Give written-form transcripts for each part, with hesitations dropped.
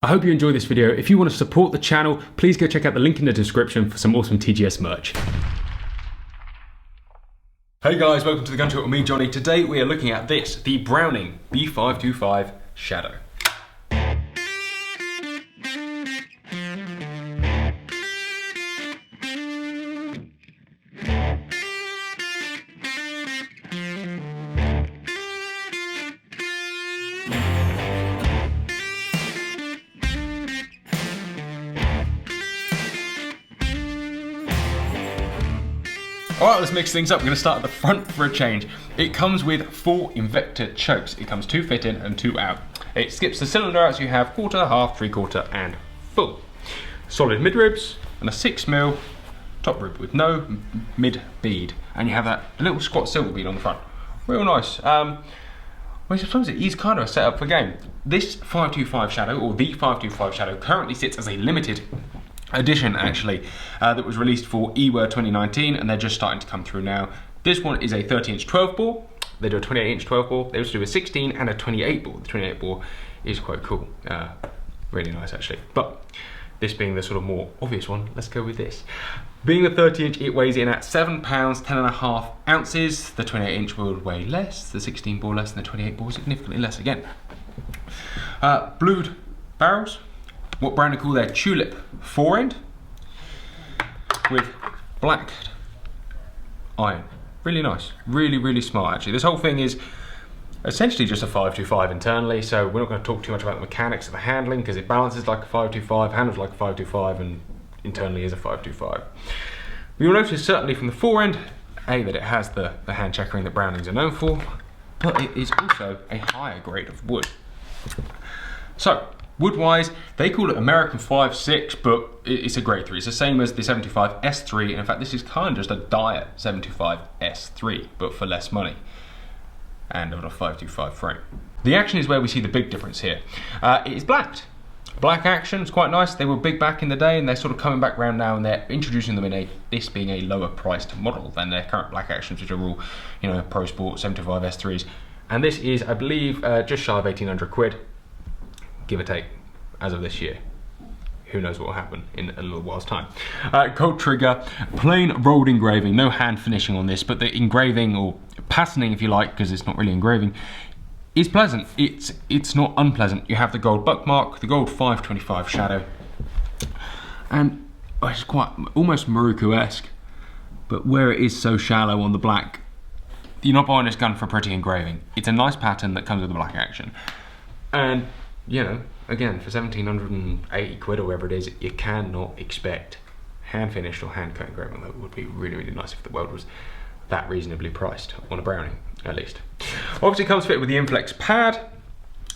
I hope you enjoyed this video. If you want to support the channel, please go check out the link in the description for some awesome TGS merch. Hey guys, welcome to the Gun Talk with me, Johnny. Today we are looking at this, the Browning B525 Shadow. Alright, let's mix things up. We're going to start at the front for a change. It comes with 4 Invector chokes. It comes 2 fit in and 2 out. It skips the cylinder out, so you have quarter, half, 3/4 and full. Solid mid ribs and a 6mm top rib with no mid bead. And you have that little squat silver bead on the front. Real nice. Well, sometimes it is kind of a setup for game. This 525 Shadow, or the 525 Shadow, currently sits as a limited edition actually, that was released for EWA 2019, and they're just starting to come through now. This one is a 30-inch 12 bore. They do a 28-inch 12 bore. They also do a 16 and a 28 bore. The 28 bore is quite cool, really nice actually. But this being the sort of more obvious one, let's go with this. Being the 30-inch, it weighs in at 7 pounds 10.5 ounces. The 28-inch will weigh less, the 16 bore less, and the 28 bore significantly less again. Blued barrels. What Browning call their tulip forend with black iron. Really nice, really smart actually. This whole thing is essentially just a 525 internally, so we're not going to talk too much about the mechanics of the handling because it balances like a 525, handles like a 525, and internally is a 525. You'll notice certainly from the forend, that it has the hand checkering that Brownings are known for, but it is also a higher grade of wood. So, wood-wise, they call it American 5.6, but it's a grade 3. It's the same as the 75 S3, and in fact this is kind of just a diet 75 S3, but for less money, and on a 525 frame. The action is where we see the big difference here. It is blacked. Black action is quite nice. They were big back in the day, and they're sort of coming back around now, and they're introducing them in this being a lower priced model than their current black actions, which are all, you know, Pro Sport 75 S3s. And this is, I believe, just shy of 1,800 quid. Give or take, as of this year. Who knows what will happen in a little while's time. Gold trigger, plain rolled engraving, no hand finishing on this, but the engraving, or patterning if you like, because it's not really engraving, is pleasant. It's not unpleasant. You have the gold buck mark, the gold 525 Shadow, and it's quite almost Maruku-esque, but where it is so shallow on the black, you're not buying this gun for pretty engraving. It's a nice pattern that comes with the black action. And you know, again, for 1,780 quid or whatever it is, you cannot expect hand finished or hand cut engraving. That would be really nice if the world was that reasonably priced on a Browning, at least. Obviously comes fitted with the Inflex pad,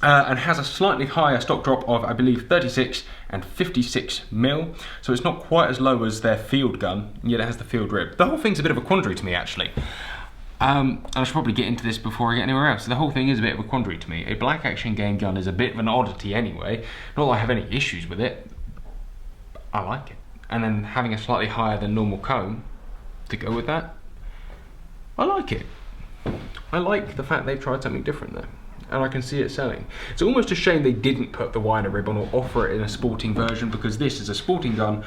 and has a slightly higher stock drop of, I believe, 36 and 56mm, so it's not quite as low as their field gun, yet it has the field rib. The whole thing's a bit of a quandary to me actually. And I should probably get into this before I get anywhere else. The whole thing is a bit of a quandary to me. A black action game gun is a bit of an oddity anyway. Not that I have any issues with it. I like it. And then having a slightly higher than normal comb to go with that, I like it. I like the fact they've tried something different there. And I can see it selling. It's almost a shame they didn't put the wider rib on or offer it in a sporting version, because this is a sporting gun,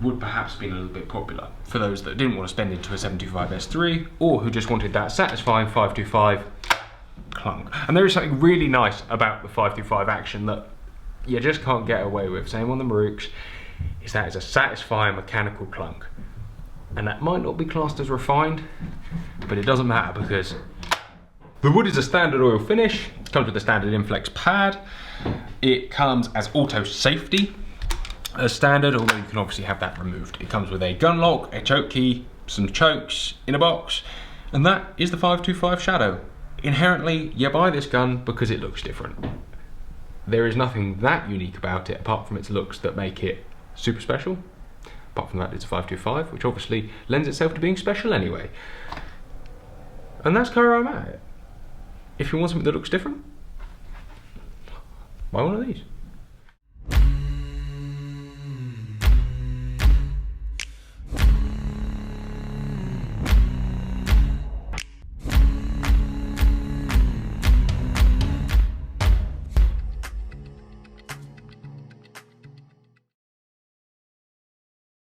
would perhaps been a little bit popular for those that didn't want to spend into a 75 S3, or who just wanted that satisfying 525 clunk. And there is something really nice about the 525 action that you just can't get away with. Same on the Maruks, is that it's a satisfying mechanical clunk. And that might not be classed as refined, but it doesn't matter because the wood is a standard oil finish. It comes with a standard Inflex pad. It comes as auto safety as standard, although you can obviously have that removed. It comes with a gun lock, a choke key, some chokes in a box, and that is the 525 Shadow. Inherently, you buy this gun because it looks different. There is nothing that unique about it apart from its looks that make it super special. Apart from that, it's a 525, which obviously lends itself to being special anyway. And that's kind of where I'm at. If you want something that looks different, buy one of these.